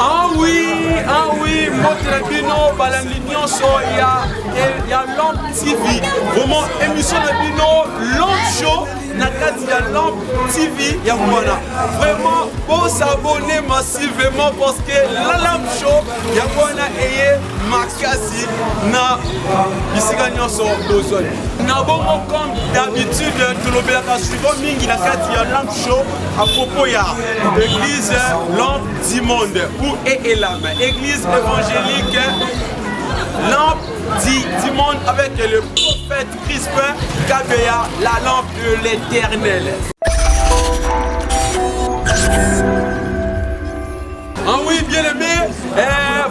Ah oui, notre bino, l'union, il y a Lampe TV. Vraiment, émission de bino, Lampe Show, il y a Lampe TV, il y a voilà. Vraiment, pour s'abonner massivement parce que la Lampe Show, il y a voilà et Makasi, na ici gagnant son besoin. Na bon comme d'habitude, tout le monde suivant Mingi na il y a Lampe Show à propos de l'église Lampe du monde. Et l'âme, église évangélique, lampe du monde avec le prophète Crispin Kabea, la lampe de l'éternel. Ah oui, bien aimé,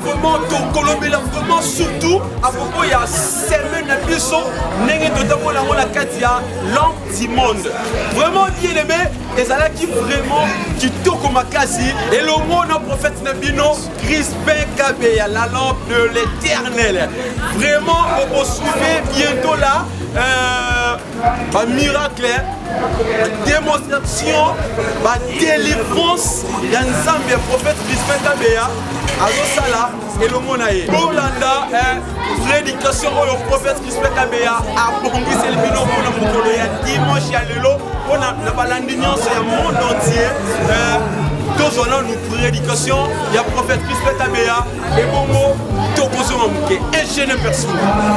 vraiment, Colombie, vraiment, surtout, à propos, il y a semaine de puissance, la Katia, lampe du monde. Vraiment, bien aimé, et ça là qui vraiment, qui toque ma quasi, et le mot d'un prophète Nabino, Crispin Kabea, la lampe de l'éternel. Vraiment, on suivre bientôt là, un miracle, démonstration, délivrance, il y a un prophète Crispin Kabea, Azosala et le Monaï. Pour l'anda, prédication au prophète Crispin Kabea, à Bongi, c'est le bino pour le Mokolo, il y a dimanche, il y a l'élo, on a l'indignance, il y a le monde entier. Tous on a une prédication, il y a le prophète Crispin Kabea, et Bongo, Tokozo Mamouké, un jeune personne.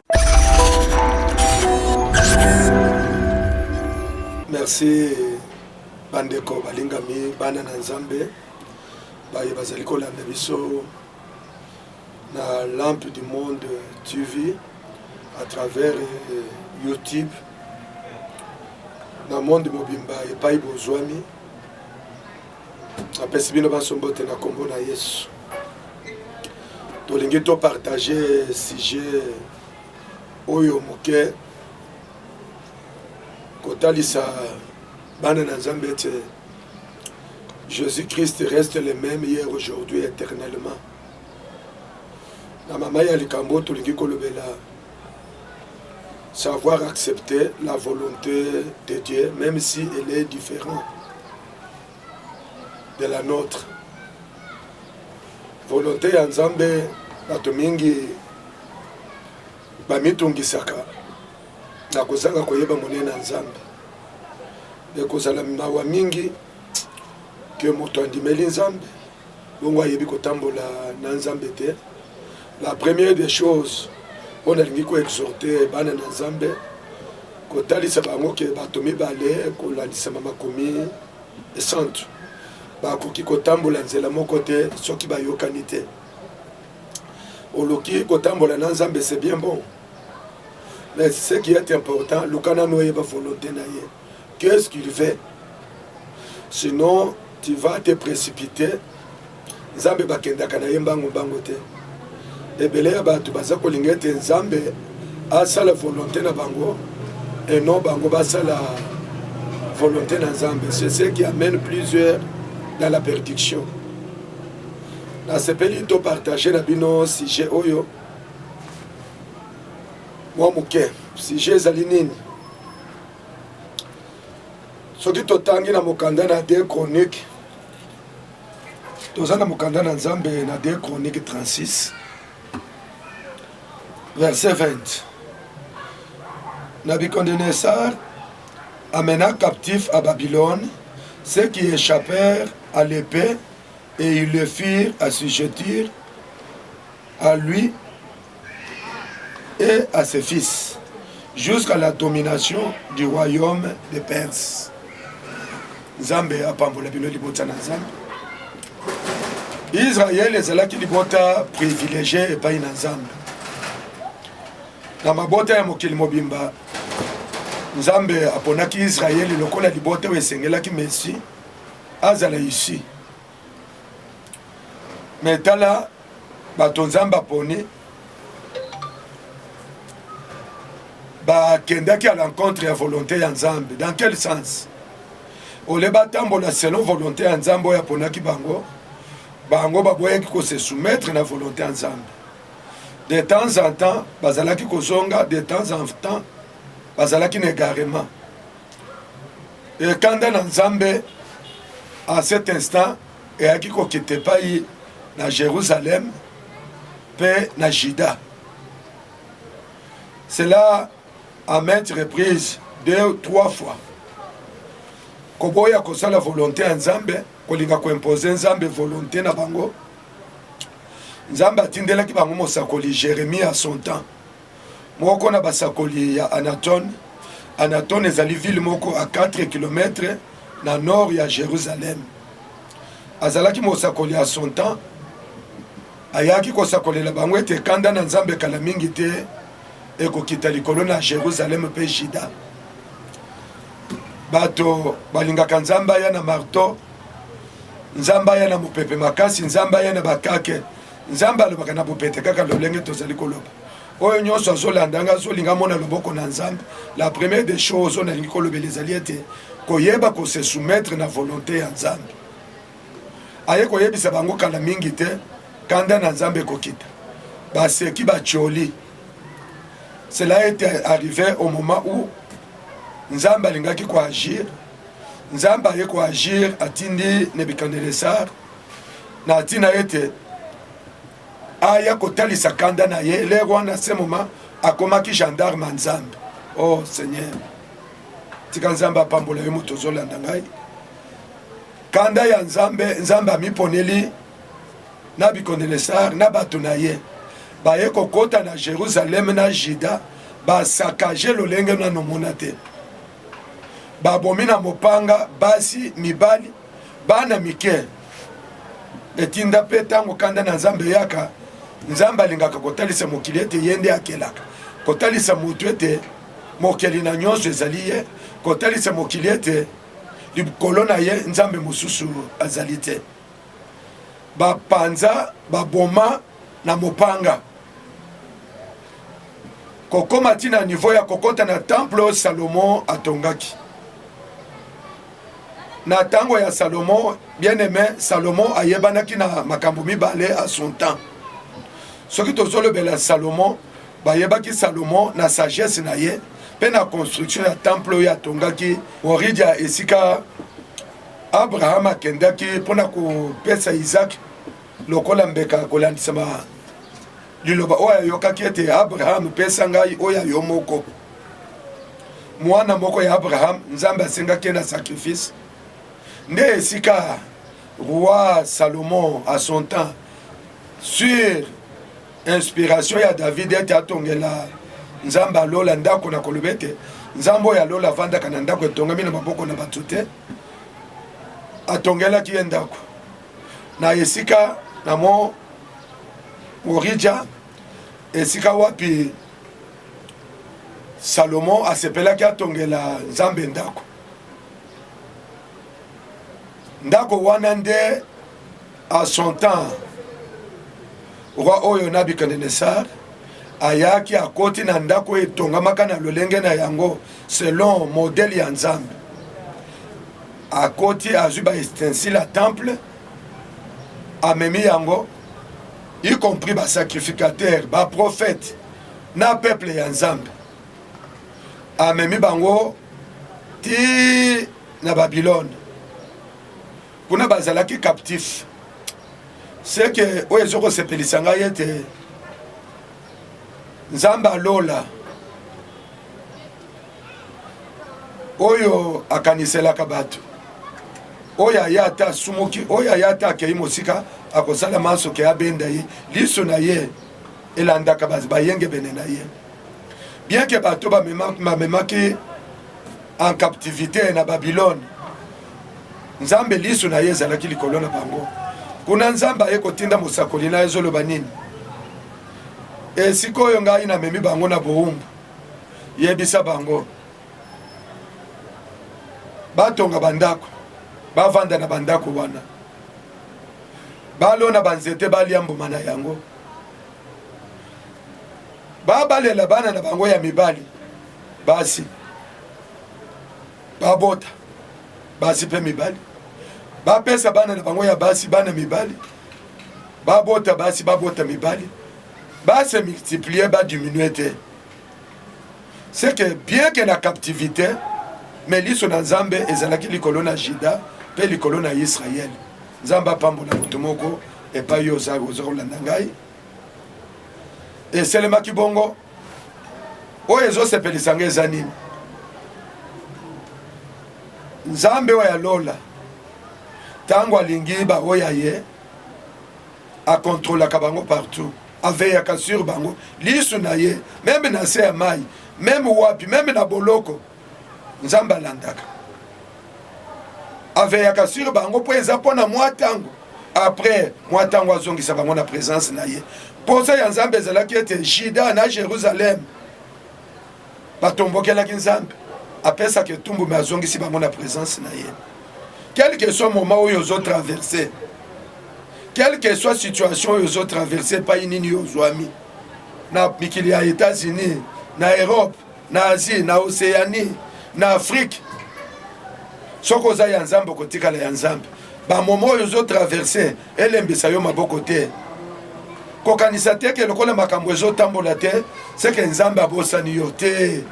Merci bandeko balingami bana na Nzambe baye bazali kolanda biso na lampe du monde TV à travers YouTube na monde mobimba epai bozwami apesi bino basombote na kombo na Yesu tolingi to partager sujet oyo moke kotalisa bana na Nzambe te Jésus-Christ reste le même hier, aujourd'hui, éternellement. La maman ya likambo tolingi kolobela savoir accepter la volonté de Dieu même si elle est différente de la nôtre. Volonté ya Nzambe bato mingi bamitungisaka na kozanga koyeba monene na Nzambe de kozala mawa mingi que moto andimeli Nzambe bongo ayebi kotambola na Nzambe te. La première des choses on alingi ko exhorter bana na Nzambe kotalisa bango ke bato mibale kolandisa makomi esantu bakoki kotambola nzela moko te soki bayokani te. Oloki kotambola na Nzambe c'est bien bon, mais ce qui est important lukana noyeba volonté na ye. Qu'est-ce qu'il fait? Sinon tu vas te précipiter. Nzambe bakendaka na ye mbango te. Ebele ya bato baza kolinga ete Nzambe asala volonté na bango et non bango basala volonté na Nzambe. C'est ce qui amène plusieurs dans la perdition. Na sepeli to partager na bino sujet oyo mwa muke sujet ezali nini. Soki totangi na mokanda na 2 Chroniques, toza na mokanda na Nzambe na 2 Chroniques 36 verset 20. Nabucodonosor amena captif à Babylone ceux qui échappèrent à l'épée et ils le firent assujettir à lui et à ses fils jusqu'à la domination du royaume des Perses. Nzambe apambola bino libota na Nzambe. Israël ezalaki libota privilégié epai na Nzambe. Na mabota ya mokili mobimba Nzambe aponaki Israël lokola libota oyo esengelaki Messi azala ici. Mais tala bato Nzambe aponi bakendaki à l'encontre ya volonté ya Nzambe. Dans quel sens? Ole batambola selon volonté ya Nzambe oyo aponaki bango, bango baboyaki ko se soumettre na volonté ya Nzambe. De temps en temps bazalaki kozonga, de temps en temps bazalaki na égarement. Et quand na Nzambe à cet instant eyaki kokite pai na Jérusalem pe na Juda. Cela à maintes reprises, 2 ou 3 fois. Koboya kosala volonté ya Nzambe, kolinga koimpose Nzambe volonté na bango. Nzambe atindelaki bango mosakoli Jérémie à son temps. Moko na basakoli ya Anatone. Anatone ezali ville moko à 4 km na nord ya Jérusalem. Azalaki mosakoli à son temps. Ayaki kosakolela bango ete kanda na Nzambe kala mingi te ekokita likolo na Jérusalem pe Juda. Bato balingaka Nzambe aya na marto, Nzambe aya na mopepe makasi, Nzambe aya na bakake, Nzambe alobaka na bopete kaka lolenge tozali koloba. Oyo nyonso azolandanga azolinga mona loboko na Nzambe. La première des choses on alingi kolobela ezali ete koyeba ko se soumettre na volonté ya Nzambe. Aye koyebisa bango kala mingi te kanda na Nzambe kokita. Baseki bacholi. Cela était arrivé au moment où Nzambe alingaki ko agir. Nzambe aye ko agir atindi Nebukadnezar na atina ete aya kotalisa kanda na ye le wana ce moment akomaki gendarme Nzambe. Oh Seigneur, tika Nzambe apambola ye moto ozolanda ngai. Kanda ya Nzambe, Nzambe amiponeli Nebukadnezar na bato na ye baye kokota na Jérusalem na Juda basakaje lolenge na nomona te. Babomi na mopanga basi mibali bana mike etinda pe tango kanda na Nzambe yaka. Nzambe alingaka kotalisa mokili ete yende akelaka, kotalisa mutu ete mokeli na nyonso ezali ye, kotalisa mokili ete likolo na ye Nzambe mosusu azali te. Bapanza baboma na mopanga kokoma tina niveau ya kokota na temple Salomon atongaki. Na tango ya Salomon, bien aimé, Salomon ayebanaki na makambo mibale à son temps. Ce qui tozolobela Salomon, bayebaki Salomon na sagesse na ye, pe na construction ya temple ya tongaki, Oridia esika Abraham akendaki pona kopesa Isaac lokola mbeka kolandisama liloba oya yokaki ete Abraham pesa ngai oya yo moko. Mwana moko ya Abraham, Nzambe asengaki na sacrifice. Nde esika roi Salomon à son temps, sur inspiration ya David ete atongela Nzambe alola ndako na kolobete Nzambe ya lola vandaka na ndako etongami na maboko na bato te, atongelaki ye ndako na esika na mo Orija, esika wapi Salomon asepelaki atongela Nzambe ndako. Ndako wana nde à son temps roi oyo Nebukadnezar ayaki akoti na ndako etongamaka na lolenge na yango selon modèle ya Nzambe. Akoti azwi ba ustensile à temple, amemi yango y compris ba sacrificateur, ba prophète na peuple ya Nzambe. Amemi bango ti na Babylone. Kuna bazalaki captif. C'est que oyo ezokosepelisa ngai ete Nzambe alola oyo akaniselaka bato, oyo aya ata asumuki, oyo aya ata akei mosika akosala masoki abenda ye, liso na ye elandaka bayenge bene na ye. Bien que bato bamemaki en captivité na Babylone, Nzambe liso na ye ezalaki likolo na bango. Kuna Nzambe aye kotinda mosakoli na ezoloba nini? Sikoyo ngai na memi bango na bowumbu, yebisa bango batonga bandako, bavanda na bandako wana, balona banzete balia mbuma na yango, babalela bana na bango ya mibali basi, babota basi pe mibali, bapesa bana na bango ya basi bana mibali, babota basi babota mibali, se multiplier, diminuer. C'est que bien que la captivité, mais liso na Nzambe ezalaki likolo na Juda pe likolo na Israël. Nzamba pambola mutumoko et pas yo za ozolanda ngai eselemaki bongo oyo ezosepelisa ngai eza nini nzambe oyo alola ntango alingi baoya ye akontrolaka bango partout aveyaka sur bango lisu na ye meme na se ya mai meme wapi meme na boloko nzambe alandaka aveyaka sur bango mpo eza mpo na mwa ntango après mwa ntango azongisa bango na présence na ye posa ya nzambe ezalaki ete Juda na Jérusalem batombokelaki nzambe apesaka etumbu me azongisi bango na présence na ye quel que soit moment oyo ozotraverse quelle que soit situation oyo ozotraverse epai nini ozwami na mikili ya États-Unis na Europe na Asie na Océanie na Afrique soki oza ya nzambe okotikala ya nzambe bamomo oyo ozotraverse elembisa yo maboko te kokanisa te ke lokola makambo ezotambola te seke nzambe abosani yo te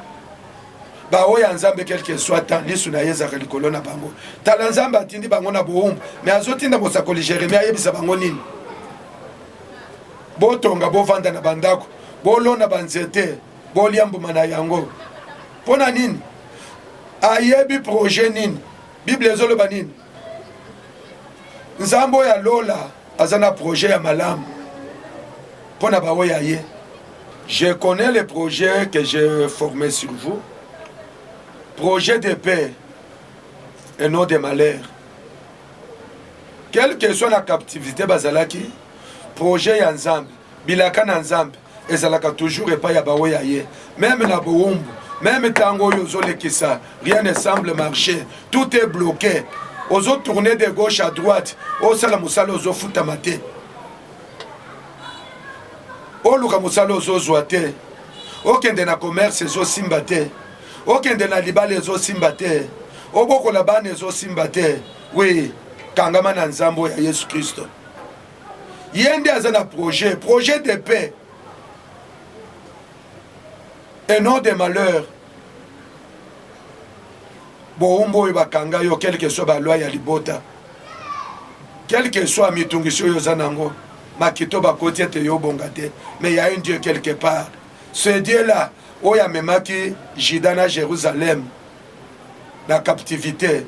baoyo ya nzambe quelque soit temps lisu na ye ezaka likolo na bango tala nzambe atindi bango na bowumbu me azotinda mosakoli Jeremie ayebisa bango nini botonga bovanda na bandako bolona banzete bolia mbuma na yango mpo na nini ayebi projet nini bible ezoloba nini nzambe oyo alola aza na projet ya malamu mpo na baoyo ya ye. Je connais les projets que j'ai formés sur vous. Projet de paix et non de malheur. Quelle que soit la captivité bazalaki, projet ya nzambe, bilaka na nzambe, ezalaka toujours epa ya bawe ya ye. Même na boumbu, même tango yozolekisa, rien ne semble marcher, tout est bloqué. Ozo tourner de gauche à droite, osala musala ozo futa mate. Oluka musala ozo zwate. Okende na commerce ezo simba te. Okende na libala ezo simba te. Oboko la bane ezo simba te. Oui, kangama na nzambo ya Yesu Kristo. Yende azana projet de paix. Et non de malheur. Boumbo bakanga yo quel que soit ba loi ya libota. Quel que soit mitungisho yo zanango. Makito bakoti ete yo bongate. Mais il y a un Dieu quelque part. Ce Dieu là, oya memaki Juda na Jérusalem. La captivité,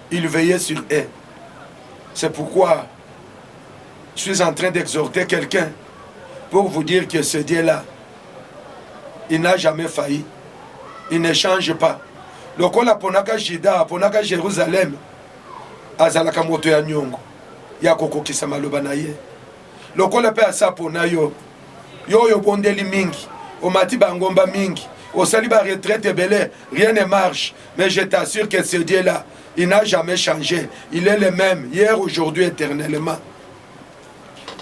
il veillait sur eux. C'est pourquoi je suis en train d'exhorter quelqu'un pour vous dire que ce Dieu-là, il n'a jamais failli. Il ne change pas. Lokola ponaka Juda, ponaka Jérusalem, azalaka moto ya nyongo, ya kokokisa maloba na ye. Lokola pe asa pona yo, yo bondeli mingi, omati bangomba mingi, osali ba retraite belé, rien ne marche. Mais je t'assure que ce Dieu-là, il n'a jamais changé. Il est le même, hier, aujourd'hui, éternellement.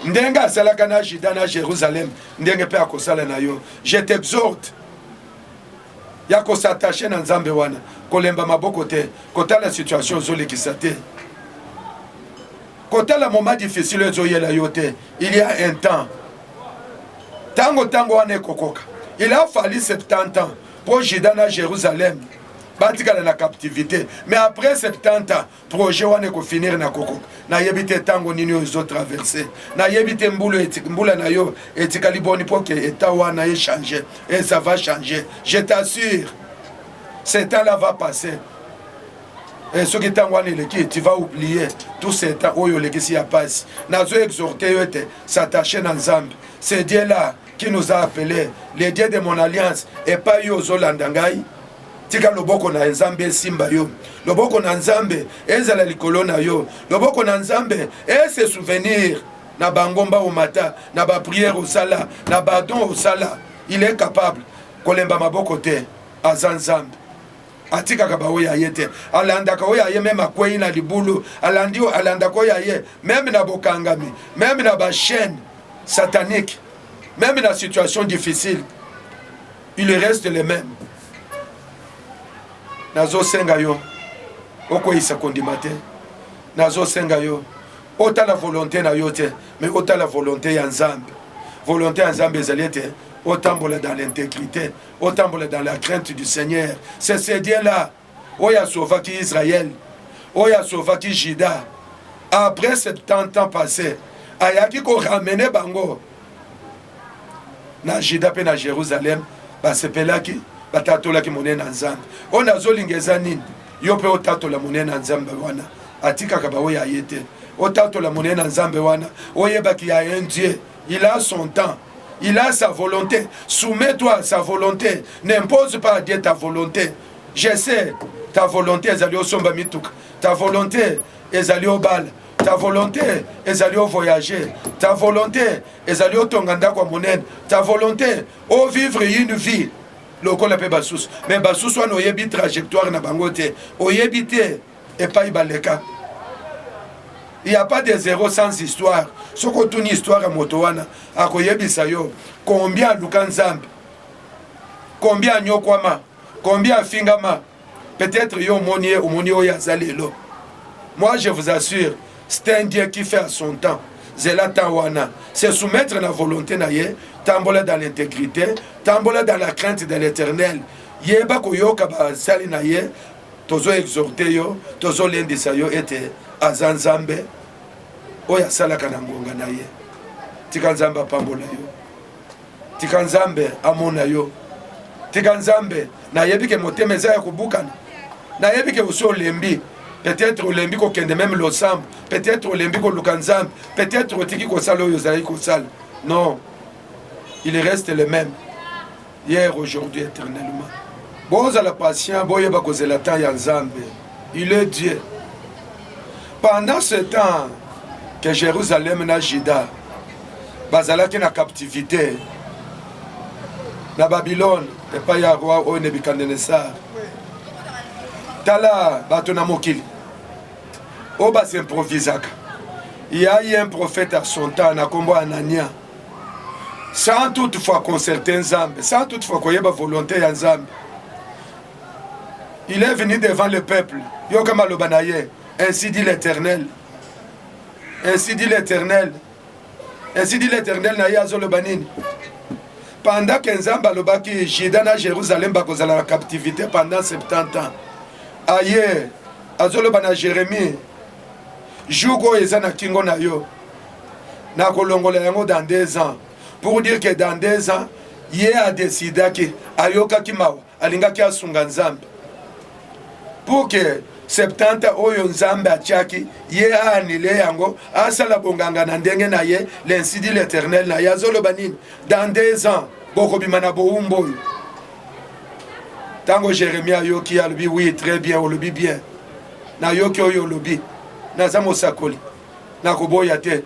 Ndenga salaka na Juda na Jérusalem, ndenge pe akosala na yo. Je t'exhorte. Yako s'attacher na nzambe wana, kolemba maboko te, kota la situation zolekisa te. Kota la moment difficile zoyela yo te. Il y a un temps. Tango wane kokoka. Il a fallu 70 ans pour Juda na Jérusalem. Batika na captivité. Mais après 70 ans, projet wane ko finir na koko. Na yebite tango nini ozo traverser. Na yebite mbula na yo etikali boni pour que état wana ait changé et ça va changer. Je t'assure. Ce temps-là va passer. Et ce qui est en tu vas oublier tout ce temps où il y a passé. Nous avons exhorté s'attacher dans Nzambe. C'est Dieu-là qui nous a appelés, le Dieu de mon alliance, et pas Yozo Landangai. Tika loboko na nzambe simba yo loboko na nzambe ezala likolo na yo loboko na nzambe se souvenir na bangomba au mata na ba prière au sala na ba don au sala. Il est capable kolemba maboko te azan nzambe atika kabawe ya yete alanda ko ya ye même akwei na libulu alandio alanda ko ya ye même na bokangami même na ba chaîne satanique même dans situation difficile il reste le même. Nazo senga yo oko isa kondima te nazo senga yo ota la volonté na yo te mais ota la volonté ya nzambe volonté ya nzambe ezalete otambola dans l'intégrité otambola dans la crainte du Seigneur. C'est ce Dieu là oya sauvaki Israël oya sauvaki Juda après 70 ans passés ayaki ko ramener bango na Juda pe na Jérusalem basepelaki batatolaki monene na Nzambe on azolinga eza nini yo pe otatola monene na Nzambe wana atikaka baoyo aye te otatola monene na Nzambe wana oyebaki ya un Dieu il a son temps. Il a sa volonté. Soumets-toi à sa volonté. N'impose pas à Dieu ta volonté. Je sais, ta volonté est allée au Somba Mitouk. Ta volonté est allée au bal. Ta volonté est allée au voyager. Ta volonté est allée au Tonganda Kwamonen. Ta volonté, au vivre une vie. Loko la pe basous. Mais basous, on a une trajectoire na bangote. Oyebite et pas ibaleka. Il n'y a pas de zéro sans histoire. Ce qu'on tourne histoire à Motowana, à Koyebisayo, combien Lukan Nzambe, combien Nyokwama, combien Fingama, peut-être Yo Monier ou Monio Yazalelo. Moi, je vous assure, c'est un Dieu qui fait à son temps. Zelatawan, c'est soumettre la volonté naye, tambola dans l'intégrité, tambola dans la crainte de l'éternel. Yeba Koyoka Sali naye, tozo exhorté yo, tozo lendisa yo ete azanzambe. Oya salaka na ngonga na ye tika Nzambe apambola yo tika Nzambe amona yo tika Nzambe na yebike motema eza ya kubukana na yebike uso olembi peut-être olembi kokende même losambo peut-être olembi koluka Nzambe peut-être otiki kosala oyo ozalaki kosala non il reste le même hier aujourd'hui éternellement bozala patient boyeba kozela temps ya Nzambe il est Dieu pendant ce temps que Jérusalem na Juda bazalaki na captivité na Babylone epai ya roi oyo Nebukadnezar tala bato na mokili oyo basimprovisaka. Il y a eu un prophète à son temps na kombo Anania sans toutefois concerter Nzambe, sans toutefois koyeba volonté ya Nzambe. Il est venu devant le peuple yokama lobanaye, ainsi dit l'Éternel. Ainsi dit l'Éternel. Ainsi dit l'Éternel na yazolo banini. Pendant que Nzambe alobaki Juda na Jérusalem bakozala la captivité pendant 70 ans. Aye azolo bana Jérémie. Jugo ezana kingo na yo. Na kolongola yango dans 2 ans. Pour dire que dans 2 ans, Yé a décidé que ayoka kimawa alingaki asunga Nzambe. Pour que 70 oyo Nzambe atiaki ye a annulé yango asala bonganga na ndenge na ye l'ainsi dit l'Éternel na yazolo banini dans 2 ans bokobima na boumbo tango Jérémie ayoki alobi oui très bien olobi bien na yoki oyo olobi naza mosakoli na koboya te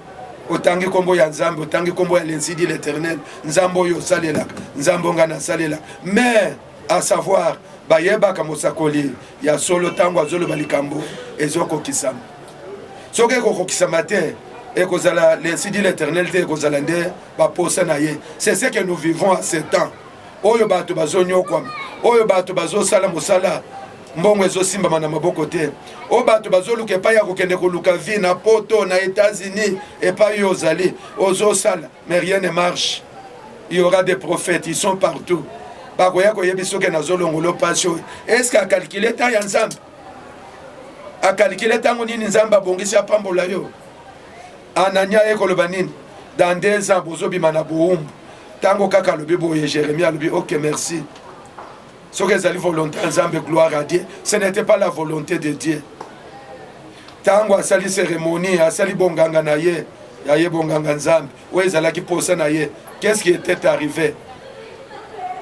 otangi kombo ya Nzambe otangi kombo ya l'ainsi dit l'Éternel Nzambe oyo salelaka Nzambe ngana salelaka mais à savoir bayeba kamosakoli ya solo tango azolo balikambo ezoko kisama soke ko kisama te ekozala l'ainsi dit l'Éternel te ekozala nde ba posa na ye. C'est ce que nous vivons à ce temps oyo bato bazonyo kwa oyo bato bazosala mosala mbongo ezosimba na maboko te oyo bato bazoluka epai ya kokende koluka vie na poto na États-Unis epai yo ozali ozosala mais rien ne marche. Il y aura des prophètes, ils sont partout. Bakoya koyebi soke na zolongolo passion. Est-ce qu'a calculé ta ya Nzambe? A calculé tango nini Nzambe abongisi apambola yo? Anania ekoloba nini? Dans 2 ans bozobima na boumbu. Tango kaka lobi boye Jérémie alobi OK merci. Soke ezali volonté Nzambe, gloire à Dieu. Ce n'était pas la volonté de Dieu. Tango asali cérémonie, asali bonganga na ye, ya ye bonganga Nzambe. Ou ezalaki posa na ye. Qu'est-ce qui était arrivé?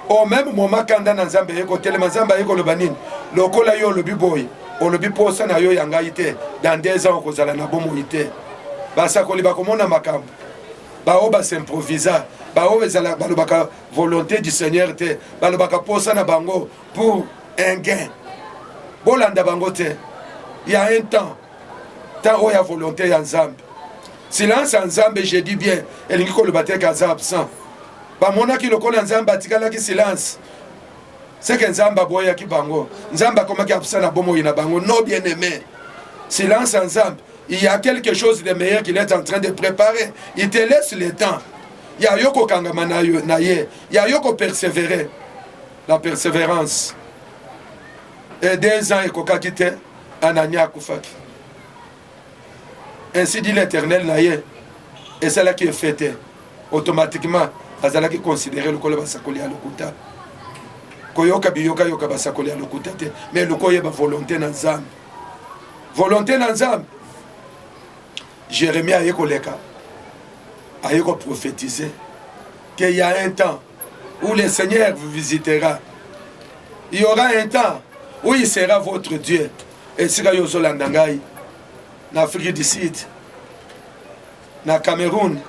Au même moment quand dans Nzambe yeko telema Nzambe yeko lobanini lokola yo lobi boy olobi posa na yo yanga ite dans 2 ans kozala na bomo ite basa koliba komona makambo bao ba s'improvisa bao bezala balobaka volonté du Seigneur te balobaka posa na bango pour un gain bolanda bango te. Il y a un temps où il y a volonté ya Nzambe silence en Nzambe je dis bien elingi koloba te kaza absent bamona ki lokola Nzambe atikala ki silence. C'est que Nzambe aboya ki bango. Nzambe akoma ki absent na bomo ina bango. Non bien aimé. Silence en Nzambe. Il y a quelque chose de meilleur qu'il est en train de préparer. Il te laisse le temps. Il y a yoko kangama na ye. Il y a yoko persévérer. La persévérance. Et 2 ans ekoka kite Anania kufaki. Ainsi dit l'Éternel na ye. et c'est là qui est fait automatiquement azalaki considéré lokola basakoli ya lokuta koyoka biyoka yoka basakoli ya lokuta te mais lokoye ba volonté na nzambe volonté na nzambe. Jérémie a prophétisé qu'il y a un temps où le Seigneur vous visitera. Il y aura un temps où il sera votre Dieu. Et si vous avez en Afrique du Sud, en Cameroun,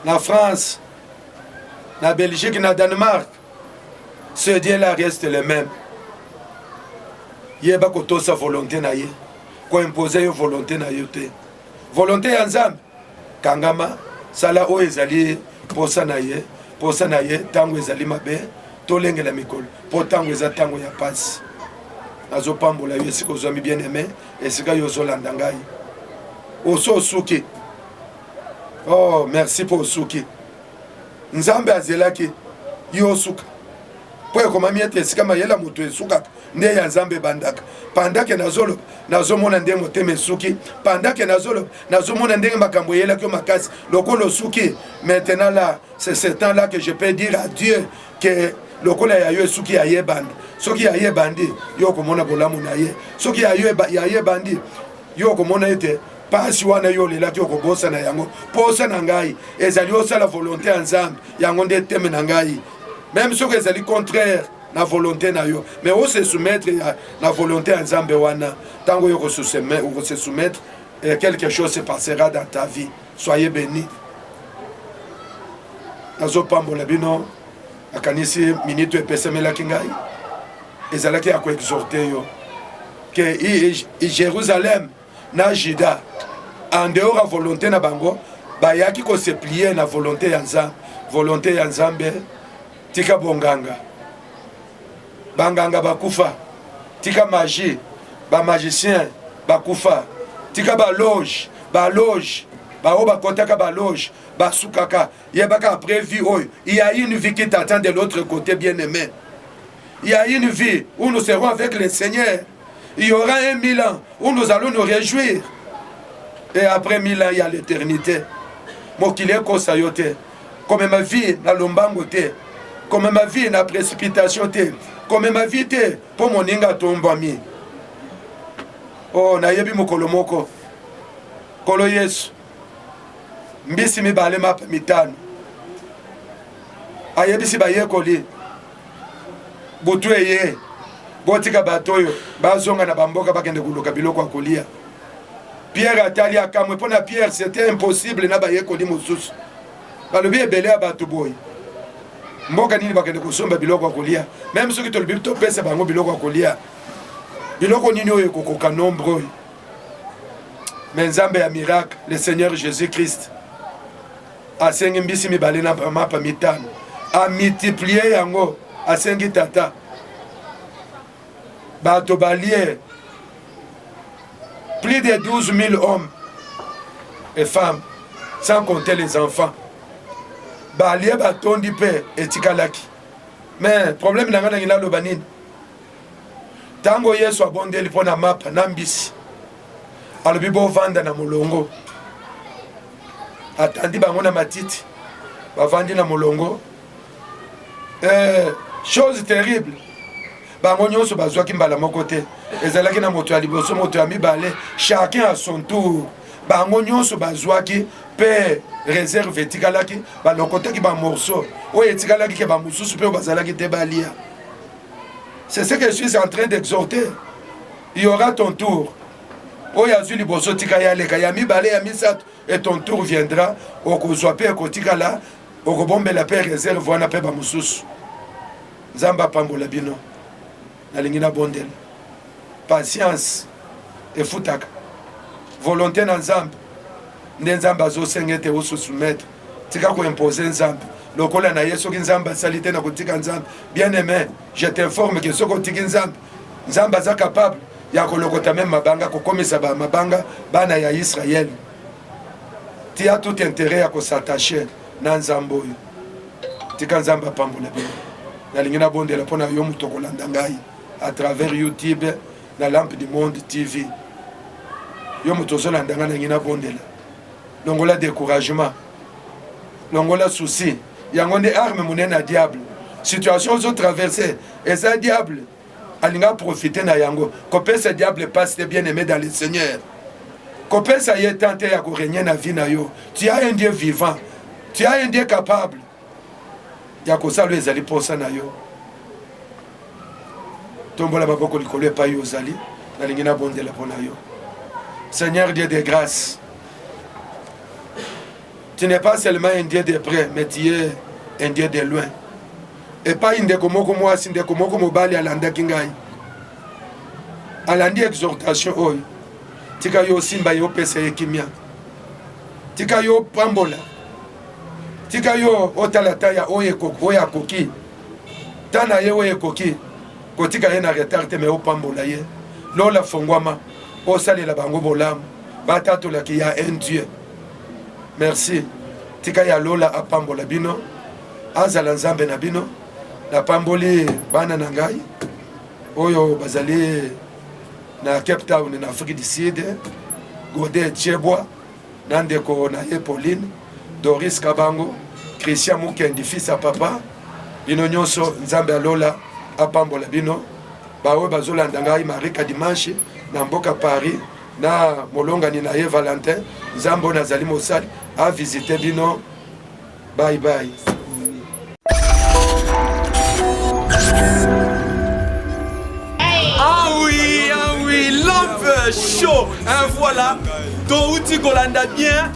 en France, en Belgique, en Danemark, ce Dieu-là reste le même. Il y a sa volonté na ye, ko imposer une volonté na yote. Volonté ensemble, kangama, sala o ezali posa na ye, tango ezali mabe, tolenge la mikolo, po tango eza tango ya passe. Nazo pambola yo esika ozwami bien aimé, esika yo zolanda ngai. Oso suki. Oh, merci pour suki. Nzambe azelaki yo suka. Po ekomami ete esika mayela moto esuka nde ya nzambe bandaka. Pendant que nazomona ndenge motema esuki, pendant que nazomona ndenge makambo yelaki yo makasi lokolo suki. Maintenant là, c'est ce temps là que je peux dire à Dieu que lokola ya yo esuki ya ye bandi. Soki ya ye bandi yo komona bolamu na ye. Soki ya ye bandi yo komona ete pasi wana yo lelaki okobosa na yango posa na ngai ezali osala volonté ya nzambe yango nde teme na ngai. Même soki ezali contraire na volonté na yo, mais on se soumettre à la volonté à Nzambe wana. Tango yo se soumettre, quelque chose se passera dans ta vie. Soyez bénis. Nazo pambola bino akanisi minute epesemela kingai. Ezalaki ako exhorter yo que Jérusalem na Juda en dehors de la volonté na bango bayaki ko se plier na volonté ya Nzambe. Volonté ya Nzambe tika bonganga. Banganga bakufa, tika magie, ba magicien bakufa, tika ba loge, ba kotaka ba loge, ba sukaka, yebaka après vie oy. Il y a une vie qui t'attend de l'autre côté, bien-aimé. Il y a une vie où nous serons avec le Seigneur. Il y aura 1000 ans où nous allons nous réjouir. Et après 1000 ans, il y a l'éternité. Mokile kosayote, comme ma vie na lombangote, comme ma vie na précipitation te. Comme ma vie te pour mon inga tombami. Oh na yebi mokolo moko. Kolo Yesu. Mbisi mi bale mapa mitano. Ayebi si ba yekoli. Butu eye. Botika batoyo bazonga na bamboka bakende kuluka biloko akolia. Pierre atali akamwe pona Pierre c'était impossible na ba yekoli mosusu. Balobi ebele abatu boy. Mboka nini bakende kusomba biloko akolia. Même ceux qui te le bibto pesa bango biloko akolia. Biloko nini oyo kokoka nombreux. Mais Nzambe ya miracle, le Seigneur Jésus-Christ asengi mbisi mibale na mapa mitano. A multiplier yango asengi tata. Bato balie plus de 12 000 hommes et femmes, sans compter les enfants. Balie batondi pe etikalaki. Mais problème nanga na ngina lobanini. Tango Yesu abondeli pona mapa na mbisi. Alobi bo vanda na molongo. Atandi bango na matiti. Bavandi na molongo. Chose terrible. Bango nyonso bazwaki mbala moko te. Ezalaki na moto ya liboso moto ya mibale, chacun à son tour. Bango nyonso bazwaki pe réserve etikalaki balokotaki ba morceau. Oyo etikalaki ke ba mususu pe bazalaki te balia. C'est ce que je suis en train d'exhorter. Il y aura ton tour. Oyo azwi liboso tika ya leka ya mibale ya misato et ton tour viendra. Okozwa pe ekotikala okobombela pe réserve wana pe ba mususu. Nzamba pambola bino. Nalingi na bondela. Patience et futaka. Volonté na Nzambe. Nde Nzambe azosengete osoumettre. Tika ko imposer Nzambe. Lokola na Yesu ki Nzambe salite na kotika Nzambe. Bien aimé, je t'informe que soko tiki Nzambe. Nzambe aza capable ya kolokota même mabanga kokomisa ba mabanga bana ya Israël. Tu as tout intérêt à s'attacher na Nzambe oyo. Tika Nzambe pambola bino. Nalingi na bondela pona yo muto kolanda ngai à travers YouTube la lampe du monde TV. Yo muto zolanda ngana ngina bondela. longola découragement longola souci yango nde arme monene ya diable situation ozo traverser eza diable alinga profiter na yango kopesa diable passe bien aimé dans le Seigneur kopesa ye tente ya korégner na vie na yo tu as un Dieu vivant tu as un Dieu capable ya kosala ezali posa na yo tombola maboko likolo epai ozali nalingi nabondela mpo na yo Seigneur Dieu de grâce. Tu n'es pas seulement un Dieu de près, mais tu es un Dieu de loin. Et pas une décomo moi, c'est une décomo mobile à l'anda kingai. À l'andi exhortation, oi. Tika yo simba yo pese kimia. Tika yo pambola. Tika yo otalata ya oye koki. Tana ye oye koki. Kotika ye na retarte me o pambola ye. Lola fongwama. O sali la bango bolam. Batato la ki ya un Dieu. Merci. Tika ya lola apambola bino. Azala nzambe na bino. Na pamboli bana na ngai. Oyo bazali na Cape Town na Afrique du Sud. Gode Chebwa. Nandeko na ye Pauline. Doris Kabango. Christian Mukendi fils a papa. Bino nyonso nzambe ya lola apambola bino. Bawe bazolanda ngai Marika dimanche na mboka Paris. Na molongani na ye Valentin Zambo nazali mosali a visiter bino. Bye bye. Ah oui, lampe chaud. Voilà. Touti Golanda bien,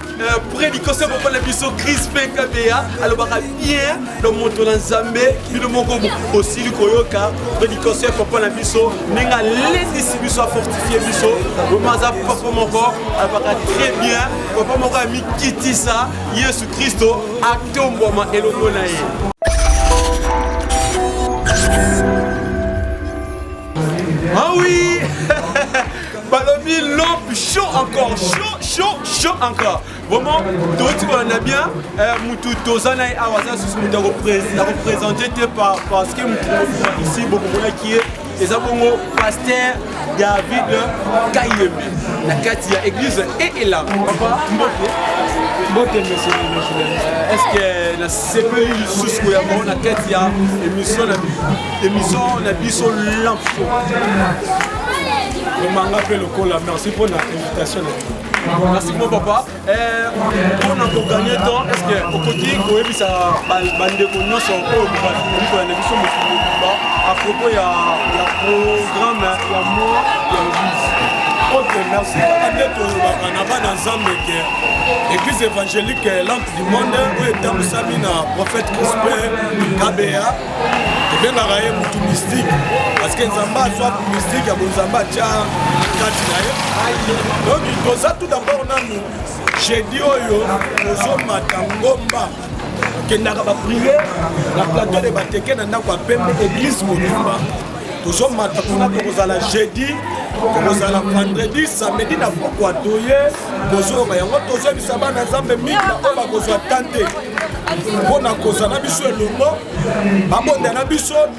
prédication pour la biso Crispin Kabea, alors baka bien le monto dans Zambé, le mongo aussi le koyoka, prédication pour la biso, nenga les biso fortifier biso, le maza papa moko, baka très bien, papa moko mi kiti ça, Jésus Christo, actombo et le monaye. Ah oui. Balobi lampe chaud encore, chaud encore. Vraiment, tout on a bien. Moutou Tozana et Awaza se sont représentés parce que ici beaucoup qui est les abongos pasteur David Kayeme. La Katia église et là. Papa, Mbote monsieur. Est-ce que la CPI sous la Katia émission la biso lampe chaud. Merci pour l'invitation. Merci mon papa. On a pour gagner temps. Est-ce que au côté où ça bande de cognos sont à propos il y a programme, il y a moi, il y a l'église. Ok, merci. L'église évangélique Lampe du Monde, où est Tamousamina, prophète Crispin Kabea. Et bien, il y a un mystique. Parce que Nzamba soit mystique, il y a un Nzamba qui donc, il tout d'abord, j'ai dit, nous sommes à Ngomba. Que nous avons prié, la plateau de Bateke, nous avons appelé l'église Moumba. Nous sommes à la jeudi, nous allons vendredi, samedi, nous avons atoyé, nous avons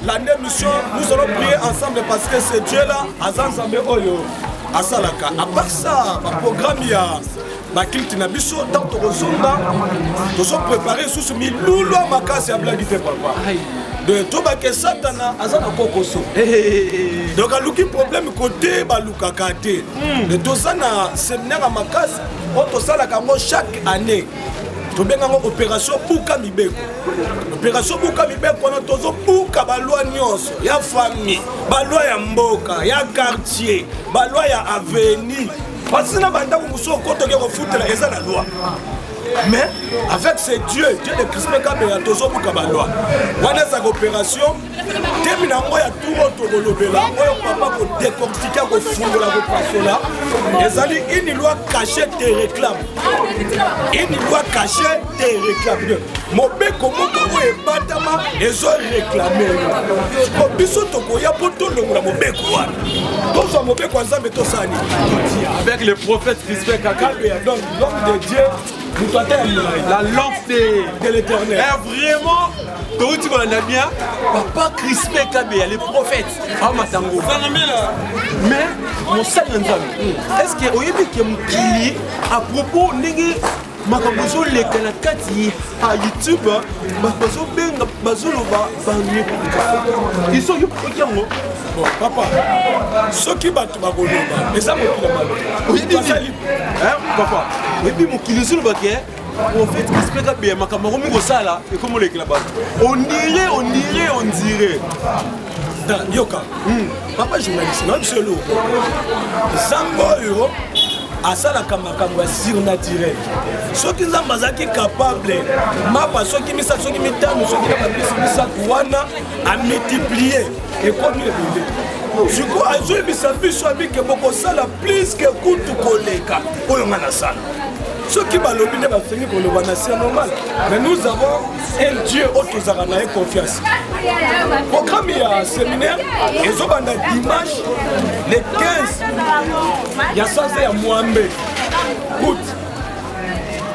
l'année mission, nous allons prier ensemble parce que c'est Dieu là, Azanzambe Oyo, Asalaka. À part ça, le programme, il y a Bakilti na biso, tant que nous sommes préparés sous ce miloulou à Makasi à Blagite Papa. De Tobake Satana, Azana Kokoso. Donc, à l'ouki problème côté Baluka Kate. De Tozana, séminaire à Makasi, on tosala kamo chaque année. Tobenga opération Buka Mibeko. Opération Buka Mibeko, on a tozo Buka Balwa Nyonso, ya famille, Balwa ya Mboka, ya quartier, Balwa ya avenue. Parce que nous avons foutre la loi. Mais avec ces dieux, Dieu de Crispin Kabea, toujours pour Kabaloa. On a cette opération. Terminant, il y a tout le monde qui papa pour décortiquer, pour foutre la opération là. Et une loi cachée des réclames. Une loi cachée des réclames. Mon bec, comment vous êtes batama, ils ont réclamé. Mon bisou, il y a pour tout le monde, mon bec, quoi. Donc, mon bec, quoi, ça, mais tout ça. Avec le prophète Crispin Kabea, donc l'homme de Dieu. La lampe de l'éternel. Vraiment, tout qu'on a bien, papa Crispin Kabea, les prophètes. Mais, mon sac est-ce que vous avez à propos de makambo ezoleka na kati ya YouTube bazobenga bazoloba banyekuka iso yokoki yango papa soki bato bakoloba eza mokili ya maloba papa oyebi mokili ezolobaki en fait respect kabeya makambo yango mikosala ekomolekela bato on dirait yoka papa journaliste na biso eloko nzambe oyo asalaka makambo ya surnaturel soki nzambe azalaki capable mapa soki misatu soki mitano soki na bapesi misatu wana amultiplie ekomi ebele siko azoyebisa biso abike bokosala plus ke kutu koleka oyo nga nasala soki balobi nde basengi koloba na c'est normal mais nous avons un Dieu oyo tozalaka na ye confiance programme ya séminaire ezobanda dimanche le 15 ya sanse ya mwambe août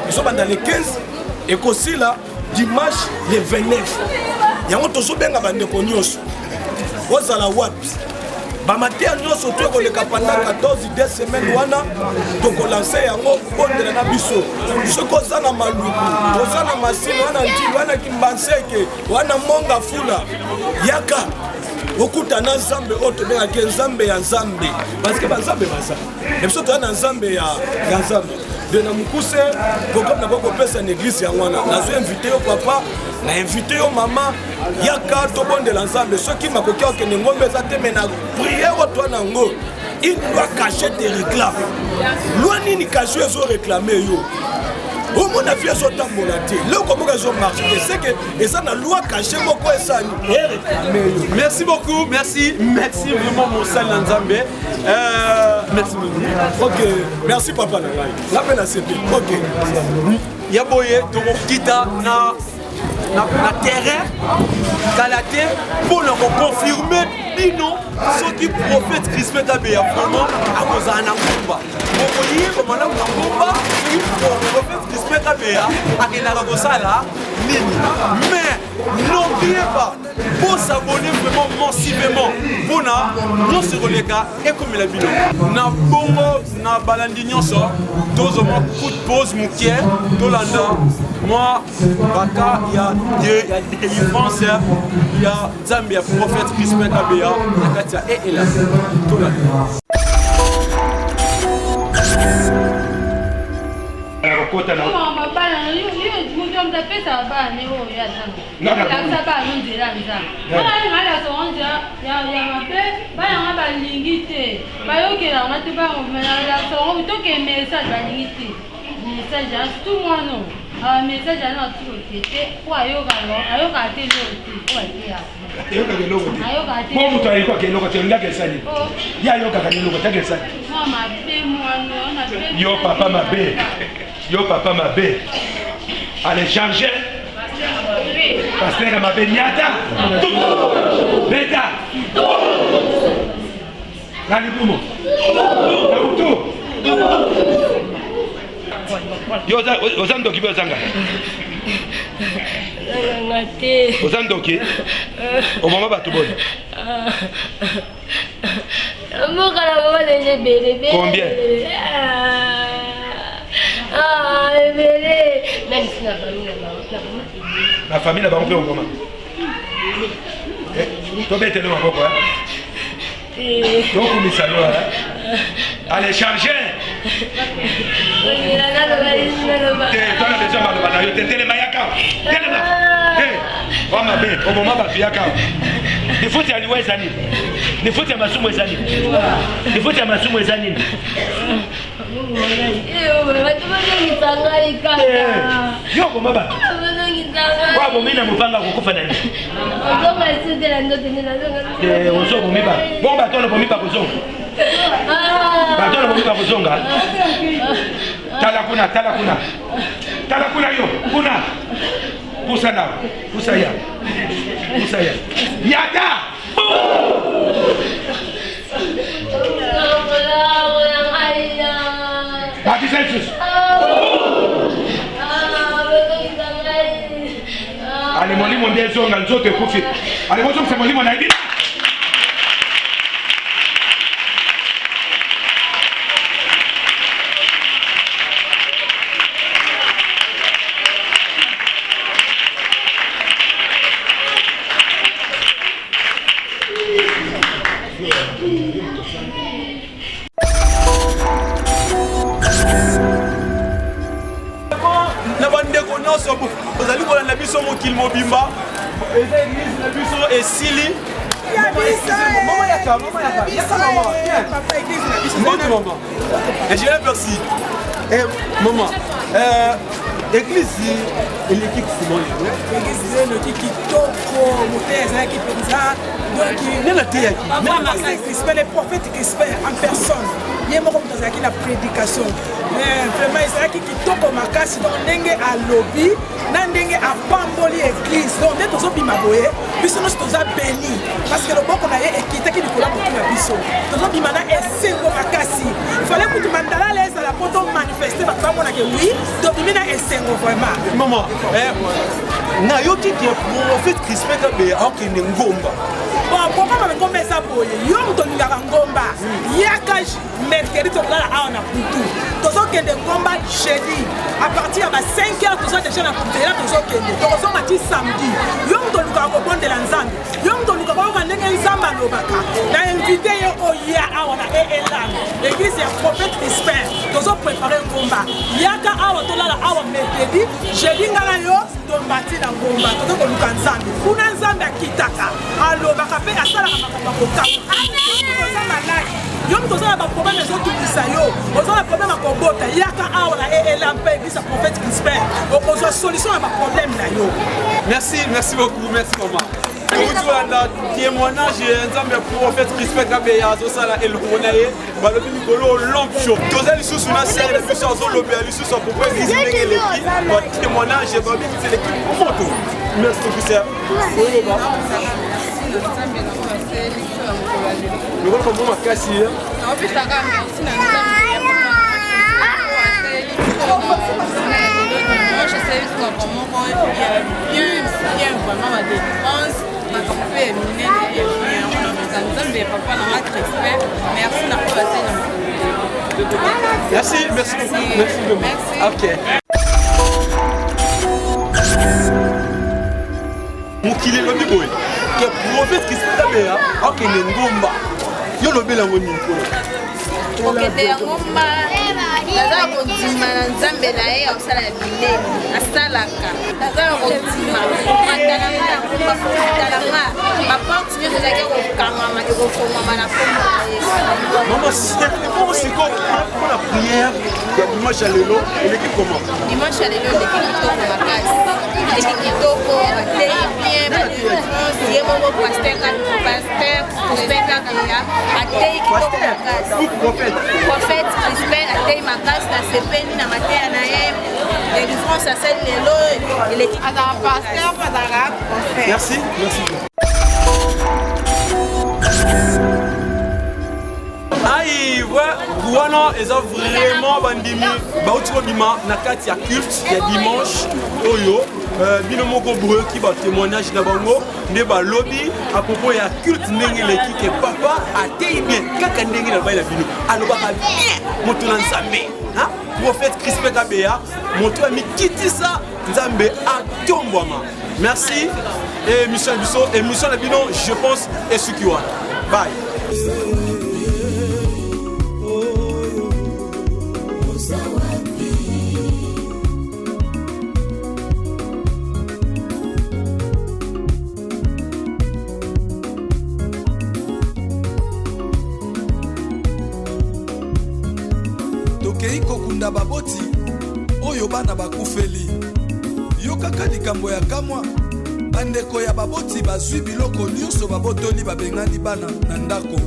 ezobanda le 15 ekosila dimanche le 29 yango tozobenga bandeko nyonso ozala wapi bamatea nyonso to ekoleka pendant 14 semaines wana tokolanse yango bondela na biso soki oza na maluku oza na masini wana njili wana kimbanseke wana monga fula yaka okuta na nzambe oyo tobengaki nzambe ya nzambe parceke banzambe baza na biso toya na nzambe ya nzambe de na mokuse programme na bokopesa na église yango wana nazo invite yo papa na invite yo mama yaka tobondela nzambe soki makoki okende ngombe eza te me na priere oyo twana yango il doit cacher tes réclames lwa nini kasio ezoreklame yo omona vie ezotambola te loko moko ezomarche te seke eza na loi caché moko esani ereklame yo. Merci beaucoup, merci vraiment mon sal Nzambe. Merci beaucoup. Ok, merci papa na ngai nga mpe na sepe ok ya boye tokokita na terrain kala te mpona koconfirme bino soki prophète Crispin Kabeya vraiment akozala na ngomba bokoyeba malamu na ngomba soki prophète Crispin Kabeya akendaka kosala nini mais n'oubliez pas pour s'abonner vraiment massivement mpona nyonso ekoleka ekomela bino na bongo na balandi nyonso tozoma coup de pause mokie tolanda moi baka ya délivrance ya nzambe ya prophète Crispin Kabeya na kati ya eela tolanda kota na mabana mutu amutapesa bane oyo yazanga bana nzela nzanga bana ngala sonja ya mabe bana nga balingi te bayokelanga te bangomela songo toke message balingi te message ya tout mwana message ana tukoke te po ayoka te lelo te po ayoka te po mutu ayiko keloko te ndaka esali ya ayoka keloko te esali mabe mwana yo papa mabe yo papa mabe allez changer pasteur mabe nyata beta nani kumo na utu yo ozandoki bezanga ngate ozandoki oboma bato bona mboka na baba deje bele combien bele même si na famille na bango mpe okoma tobetele maboko tokumisa yo allez changer tona besoin maloba na yo te telema yaka telema wa mabe oboma bato yaka defaute ya liwa eza nini defaute ya masumu eza nini defaute ya masumu eza nini yo koma bato wabomi na mopanga kokufa na nini ozobomi ba bon bato ono bomi bakozonga bato ono bomi bakozonga tala kuna yo kuna pusa nawe pusa ya yata bakisa lisusu ale molimo nde ezonga nzoto ekufi ale bozongisa molimo na ebila na bandeko nyonso ozali kolanda biso mokili mobimba eza église na biso esili maman église eleki kisimon église eleki kitoko moto ezalaki mpenza nena teyaki le prophète Crispin en personne ye moko moto azalaki na prédication vraiment ezalaki kitoko makasi donc ndenge alobi na ndenge apamboli église donc nde tozobima boye biso nyonso toza béni parce que loboko na ye ekitaki likolo ya motu na biso tozobima na esengo makasi ifale kutu mandalala ezala mpo tomanifeste bato bamonake wi tobimi na esengo vraiment maman nayoki ke prophète Crispin Kabeya akende ngomba bon pourquoi ngomba eza boye yo moto olingaka ngomba yaka mercredi tokolala awa na butu tozokende ngomba jeudi à partir ya ba 5 heures toza déjà na kutela tozokende tokozonga ti samedi yo moto olukaka kobondela nzambe yo moto olukaka koyoka ndenge nzambe alobaka na invité ye oya awa na elan église ya prophète Crispin tozoprépare ngomba yaka awa tolala awa mercredi jeudi ngana yo tombati na ngomba tozokoluka nzambe kuna nzambe akitaka alobaka mpe asalaka makambo kokawa oza maladi yo moto oza na baproblème ezotungisa yo oza na problème ya kobota yaka awa na elan mpe église ya prophète Crispin okozwa solution ya baproblème na yo. Merci beaucoup, merci maman. Ouzouanda témoignage nzambe prophète Crispin Kabeya azosala elongo na ye balobi mikolo lampe show toza lisusu na sere na biso azolobi ya lisusu apopo église ndenge eleki batémoignage balobi kisi eleki moto merci beaucoup sere oyoloba mikolo kambo makasi je sais vraiment il y a bien vraiment ma défense merci beaucoup. Ok. mokili elobi boye ke prophète Crispin Kabeya akende ngomba yo lobela ngo nini okende ya ngomba naza kondima na nzambe na ye ya kosala ya minene asalaka naza kondima matalanga ya ngomba kotalanga baporte nyonso ezalaki kokangama ekofongwama na kombo na yesu mama siko mpona prière ya dimanche ya lelo eleki comment dimanche ya lelo eleki kitoko makasi eleki kitoko batei bien badéfense ye moko paster Crispin Kabeya atei kitoko makasi prophète Crispin atei makasi na sepeli na mateya na ye délivrance asali lelo eleki azala paster mpe azalaka prophète. Merci. Aïe, wana eza vraiment bandimi bauti kobima na kati ya culte ya dimanche oyo bino moko boyoki batémoignage na bango nde balobi apropos ya culte ndenge eleki ke papa atei bien kaka ndenge na bai na bino alobaka bien moto na nzambe prophète Crispin Kabeya moto amikitisa nzambe atombwama. Merci et émission na bino je pense esuki wana bye. tokei kokunda baboti oyo bana bakufeli yo kaka likambo ya kamwa bandeko ya baboti bazwi biloko nyonso babotoli babengani bana na ndako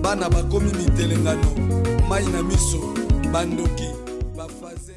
bana bakomi mitelengano mai na miso bandoki bafaze